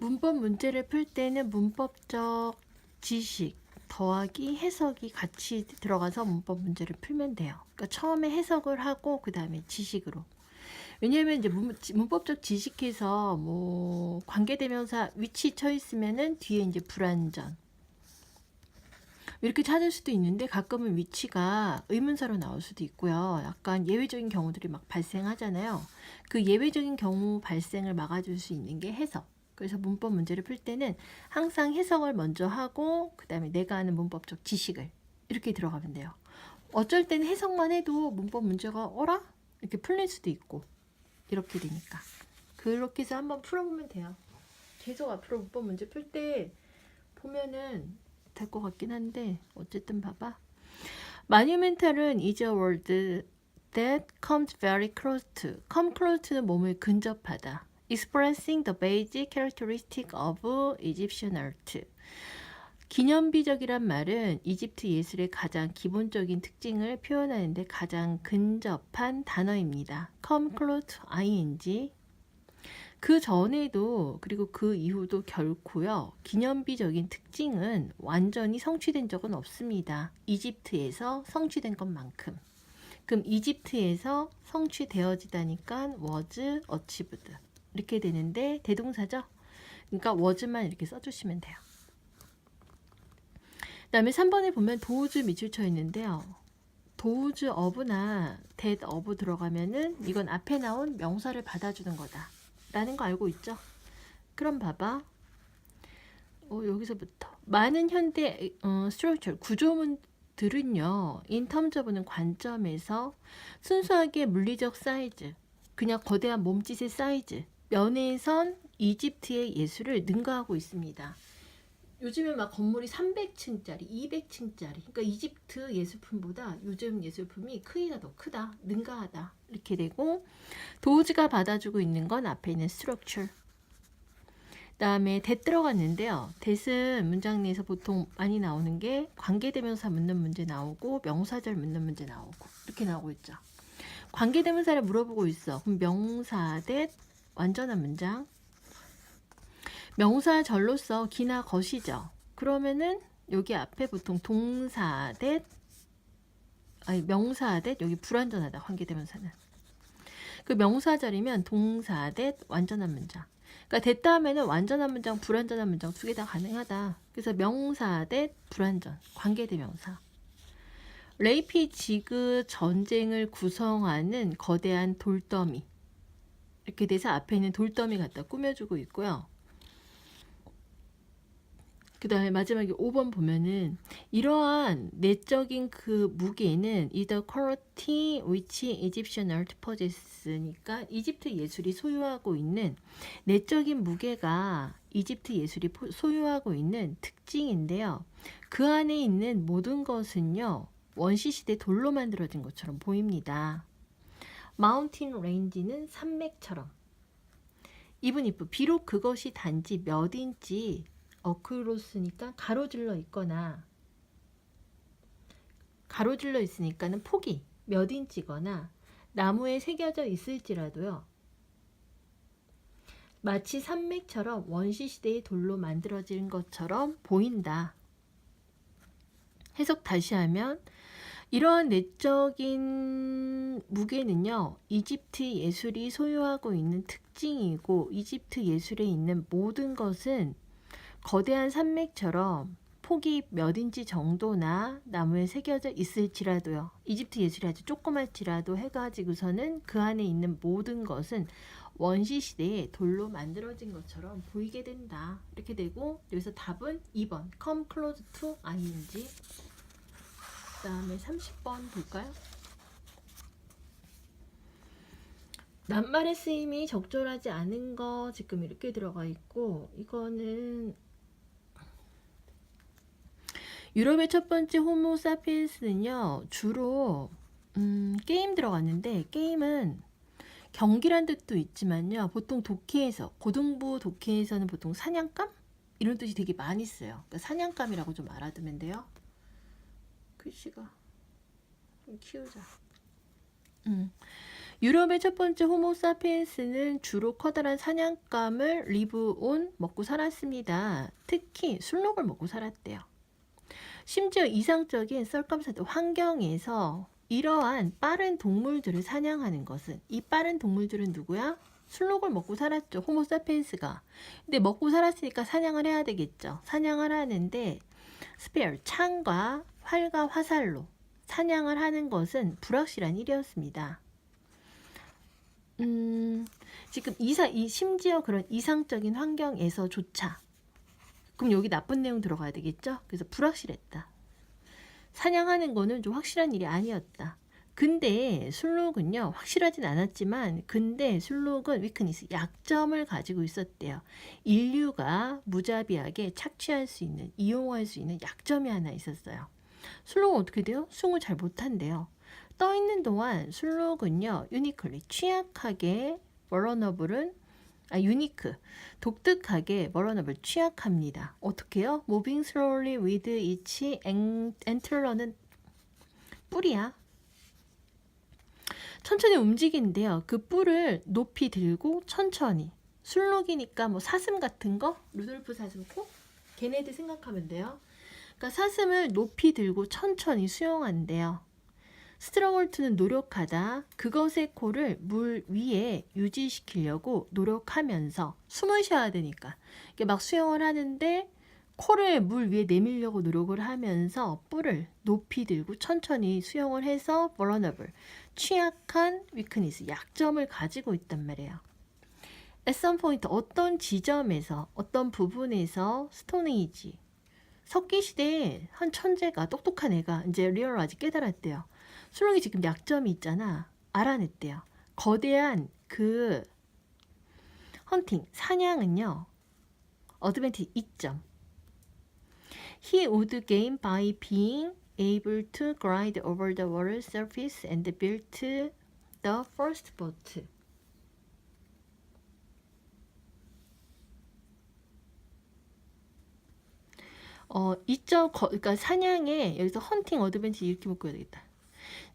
문법 문제를 풀 때는 문법적 지식 더하기 해석이 같이 들어가서 문법 문제를 풀면 돼요. 그러니까 처음에 해석을 하고 그 다음에 지식으로. 왜냐하면 이제 문법적 지식에서 뭐 관계대명사 위치 쳐 있으면은 뒤에 이제 불완전 이렇게 찾을 수도 있는데 가끔은 위치가 의문사로 나올 수도 있고요. 약간 예외적인 경우들이 막 발생하잖아요. 그 예외적인 경우 발생을 막아줄 수 있는 게 해석. 그래서 문법 문제를 풀 때는 항상 해석을 먼저 하고 그 다음에 내가 아는 문법적 지식을 이렇게 들어가면 돼요. 어쩔 때는 해석만 해도 문법 문제가 어라? 이렇게 풀릴 수도 있고 이렇게 되니까 그렇게 해서 한번 풀어보면 돼요. 계속 앞으로 문법 문제 풀 때 보면은 될 것 같긴 한데 어쨌든 봐봐. monumental은 is a word that comes very close to. come close to는 몸을 근접하다. expressing the basic characteristic of Egyptian art. 기념비적이란 말은 이집트 예술의 가장 기본적인 특징을 표현하는데 가장 근접한 단어입니다. come close to ing. 그 전에도 그리고 그 이후도 결코요 기념비적인 특징은 완전히 성취된 적은 없습니다. 이집트에서 성취된 것만큼. 그럼 이집트에서 성취되어지다니까 was achieved 이렇게 되는데 대동사죠. 그러니까 was만 이렇게 써주시면 돼요. 그 다음에 3번에 보면 도우즈 밑줄 쳐 있는데요. 도우즈 of나 that of 들어가면은 이건 앞에 나온 명사를 받아주는 거다 라는 거 알고 있죠? 그럼 봐봐. 여기서부터 많은 현대 structure 구조물들은요. in terms of는 관점에서 순수하게 물리적 사이즈, 그냥 거대한 몸짓의 사이즈, 면에선 이집트의 예술을 능가하고 있습니다. 요즘에 막 건물이 300층짜리, 200층짜리, 그러니까 이집트 예술품보다 요즘 예술품이 크기가 더 크다, 능가하다 이렇게 되고 도우즈가 받아주고 있는 건 앞에 있는 structure. 다음에 that 들어갔는데요. that은 문장 내에서 보통 많이 나오는 게 관계대명사 묻는 문제 나오고 명사절 묻는 문제 나오고 이렇게 나오고 있죠. 관계대명사를 물어보고 있어. 그럼 명사 that 완전한 문장. 명사절로서 기나 것이죠. 그러면은 여기 앞에 보통 동사 that 명사 that 여기 불완전하다 관계대명사는. 그 명사절이면 동사 that 완전한 문장. 그러니까 됐다 하면은 완전한 문장, 불완전한 문장 두 개 다 가능하다. 그래서 명사 that 불완전, 관계대명사. 레이피지그 전쟁을 구성하는 거대한 돌더미. 이렇게 돼서 앞에 있는 돌더미 갖다 꾸며주고 있고요. 그 다음에 마지막에 5번 보면은 이러한 내적인 그 무게는 either quality which Egyptian art possess니까 이집트 예술이 소유하고 있는 내적인 무게가 이집트 예술이 소유하고 있는 특징인데요. 그 안에 있는 모든 것은요. 원시시대 돌로 만들어진 것처럼 보입니다. 마운틴 레인지는 산맥처럼. even if 비록 그것이 단지 몇 인치 어크로스니까 가로질러 있거나 가로질러 있으니까는 폭이 몇 인치거나 나무에 새겨져 있을지라도요. 마치 산맥처럼 원시시대의 돌로 만들어진 것처럼 보인다. 해석 다시 하면 이러한 내적인 무게는요. 이집트 예술이 소유하고 있는 특징이고 이집트 예술에 있는 모든 것은 거대한 산맥처럼 폭이 몇 인치 정도나 나무에 새겨져 있을지라도요. 이집트 예술이 아주 조그맣지라도 해가지고서는 그 안에 있는 모든 것은 원시시대에 돌로 만들어진 것처럼 보이게 된다. 이렇게 되고 여기서 답은 2번 come close to ing. 그 다음에 30번 볼까요? 낱말의 쓰임이 적절하지 않은 거 지금 이렇게 들어가 있고 이거는 유럽의 첫 번째 호모 사피엔스는요. 주로 게임 들어갔는데 게임은 경기란 뜻도 있지만요. 보통 독해에서 고등부 독해에서는 보통 사냥감? 이런 뜻이 되게 많이 써요. 그러니까 사냥감이라고 좀 알아두면 돼요. 글씨가 좀 키우자. 유럽의 첫 번째 호모사피엔스는 주로 커다란 사냥감을 리브온 먹고 살았습니다. 특히 술록을 먹고 살았대요. 심지어 이상적인 썰검사도 환경에서 이러한 빠른 동물들을 사냥하는 것은, 이 빠른 동물들은 누구야? 술록을 먹고 살았죠. 호모사피엔스가. 근데 먹고 살았으니까 사냥을 해야 되겠죠. 사냥을 하는데 스페어, 창과 활과 화살로 사냥을 하는 것은 불확실한 일이었습니다. 지금 심지어 그런 이상적인 환경에서조차, 그럼 여기 나쁜 내용 들어가야 되겠죠? 그래서 불확실했다. 사냥하는 거는 좀 확실한 일이 아니었다. 근데 술록은요, 확실하진 않았지만, 근데 술록은 위크니스, 약점을 가지고 있었대요. 인류가 무자비하게 착취할 수 있는, 이용할 수 있는 약점이 하나 있었어요. 술록은 어떻게 돼요? 수응을 잘 못한대요. 떠 있는 동안 술록은요, 유니클리, 취약하게, 유니크, 독특하게 버러너블, 취약합니다. 어떻게요? Moving slowly with each antler는 뿔이야. 천천히 움직이는데요. 그 뿔을 높이 들고 천천히. 술록이니까 뭐 사슴 같은 거, 루돌프 사슴코, 걔네들 생각하면 돼요. 그러니까 사슴을 높이 들고 천천히 수영한대요. 스트러글트는 노력하다. 그것의 코를 물 위에 유지시키려고 노력하면서 숨을 쉬어야 되니까 이게 막 수영을 하는데 코를 물 위에 내밀려고 노력을 하면서 뿔을 높이 들고 천천히 수영을 해서 vulnerable, 취약한 weakness, 약점을 가지고 있단 말이에요. At some point, 어떤 지점에서, 어떤 부분에서 스톤에이지, 석기시대에 한 천재가, 똑똑한 애가 이제 리얼라이즈 깨달았대요. 술록이 지금 약점이 있잖아. 알아냈대요. 거대한 그 헌팅, 사냥은요, 어드밴티지 이점. He would gain by being able to glide over the water surface and build the first boat. 그러니까 사냥에, 여기서 헌팅 어드밴티지 이렇게 묶어야 되겠다.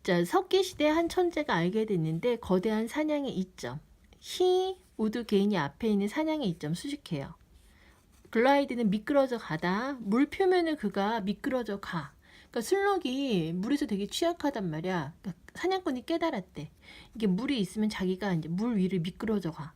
자, 석기시대 한 천재가 알게 됐는데 거대한 사냥의 이점. He would gain이 앞에 있는 사냥의 이점 수식해요. 글라이드는 미끄러져 가다. 물 표면을 그가 미끄러져 가. 그러니까 술록이 물에서 되게 취약하단 말이야. 그러니까 사냥꾼이 깨달았대. 이게 물이 있으면 자기가 이제 물 위를 미끄러져 가.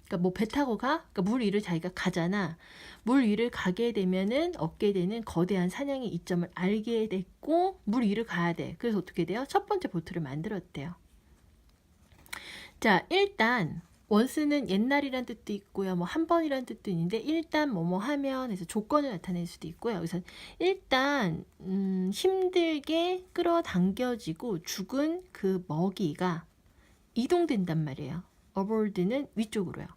그러니까 뭐 배 타고 가? 그러니까 물 위를 자기가 가잖아. 물 위를 가게 되면은 얻게 되는 거대한 사냥의 이점을 알게 됐고 물 위를 가야 돼. 그래서 어떻게 돼요? 첫 번째 보트를 만들었대요. 자, 일단 원스는 옛날이란 뜻도 있고요. 뭐 한 번이란 뜻도 있는데 일단 뭐뭐 하면 해서 조건을 나타낼 수도 있고요. 그래서 일단 힘들게 끌어당겨지고 죽은 그 먹이가 이동된단 말이에요. 어볼드는 위쪽으로요.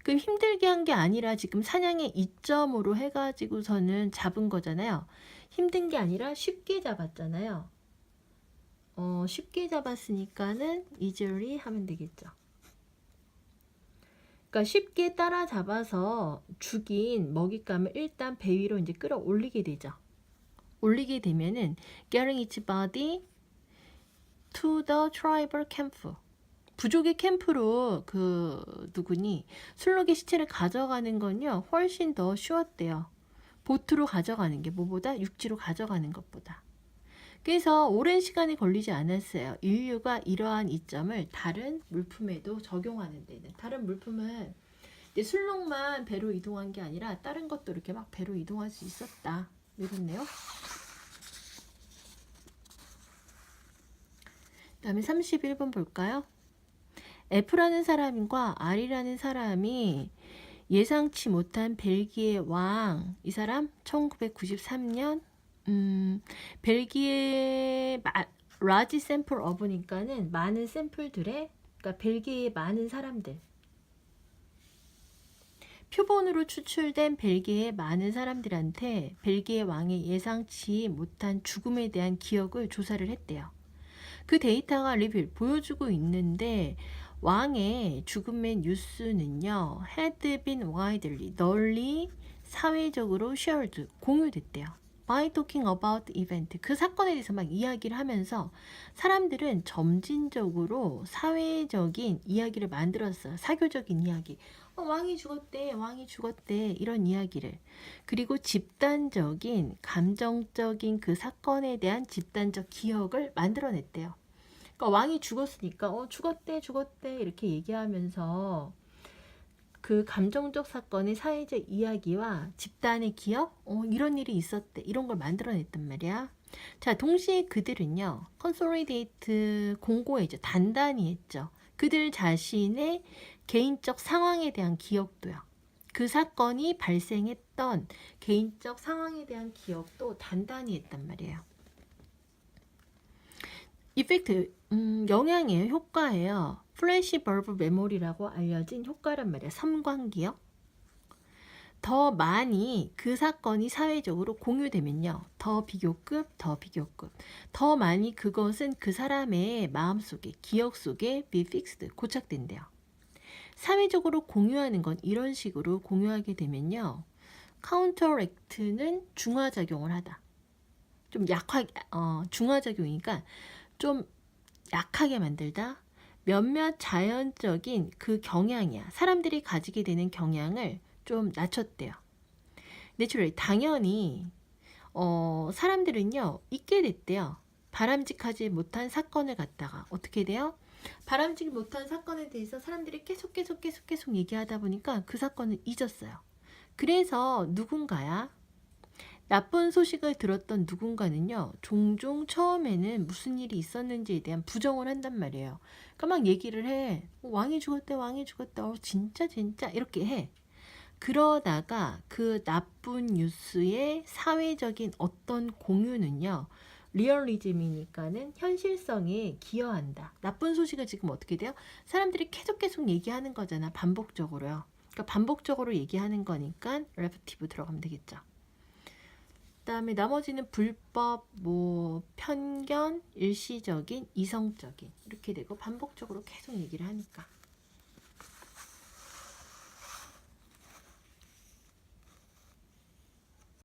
그럼 힘들게 한 게 아니라 지금 사냥의 이점으로 해가지고서는 잡은 거잖아요. 힘든 게 아니라 쉽게 잡았잖아요. 쉽게 잡았으니까는 easily 하면 되겠죠. 그러니까 쉽게 따라잡아서 죽인 먹잇감을 일단 배 위로 이제 끌어올리게 되죠. 올리게 되면은 getting its body to the tribal camp. 부족의 캠프로 술록의 시체를 가져가는 건요 훨씬 더 쉬웠대요. 보트로 가져가는 게 뭐보다 육지로 가져가는 것보다. 그래서 오랜 시간이 걸리지 않았어요. 인류가 이러한 이점을 다른 물품에도 적용하는 데는. 다른 물품은 이제 술록만 배로 이동한 게 아니라 다른 것도 이렇게 막 배로 이동할 수 있었다. 이렇네요. 그 다음에 31번 볼까요? F라는 사람과 R이라는 사람이 예상치 못한 벨기에 왕, 이 사람 1993년 벨기에 라지 샘플 어브니까는 많은 샘플들의, 그러니까 벨기에의 많은 사람들, 표본으로 추출된 벨기에의 많은 사람들한테 벨기에 왕의 예상치 못한 죽음에 대한 기억을 조사를 했대요. 그 데이터가 리뷰 보여주고 있는데 왕의 죽음의 뉴스는요 had been widely, 널리 사회적으로 shared, 공유됐대요. by talking about the event. 그 사건에 대해서 막 이야기를 하면서 사람들은 점진적으로 사회적인 이야기를 만들었어요. 사교적인 이야기. 왕이 죽었대, 왕이 죽었대, 이런 이야기를. 그리고 집단적인, 감정적인 그 사건에 대한 집단적 기억을 만들어냈대요. 그러니까 왕이 죽었으니까, 죽었대, 죽었대, 이렇게 얘기하면서 그 감정적 사건의 사회적 이야기와 집단의 기억, 이런 일이 있었대, 이런 걸 만들어냈단 말이야. 자, 동시에 그들은요, 컨솔리데이트 공고했죠. 단단히 했죠. 그들 자신의 개인적 상황에 대한 기억도요. 그 사건이 발생했던 개인적 상황에 대한 기억도 단단히 했단 말이에요. 이펙트, 영향이에요. 효과예요. 플래시 벌브 메모리라고 알려진 효과란 말이야. 삼광기억. 더 많이 그 사건이 사회적으로 공유되면요. 더 비교급, 더 비교급. 더 많이 그것은 그 사람의 마음속에, 기억 속에 be fixed, 고착된대요. 사회적으로 공유하는 건 이런 식으로 공유하게 되면요. 카운터랙트는 중화작용을 하다. 좀 약하게, 중화작용이니까 좀 약하게 만들다. 몇몇 자연적인 그 경향이야. 사람들이 가지게 되는 경향을 좀 낮췄대요. 내추럴리 당연히 사람들은요 잊게 됐대요. 바람직하지 못한 사건을 갖다가 어떻게 돼요? 바람직이 못한 사건에 대해서 사람들이 계속 얘기하다 보니까 그 사건을 잊었어요. 그래서 누군가야 나쁜 소식을 들었던 누군가는요 종종 처음에는 무슨 일이 있었는지에 대한 부정을 한단 말이에요. 그러니까 막 얘기를 해. 왕이 죽었대, 왕이 죽었대, 진짜 이렇게 해. 그러다가 그 나쁜 뉴스의 사회적인 어떤 공유는요 리얼리즘이니까는 현실성에 기여한다. 나쁜 소식을 지금 어떻게 돼요? 사람들이 계속 얘기하는 거잖아. 반복적으로요. 그러니까 반복적으로 얘기하는 거니까 레프티브 들어가면 되겠죠. 그다음에 나머지는 불법, 편견, 일시적인, 이성적인 이렇게 되고 반복적으로 계속 얘기를 하니까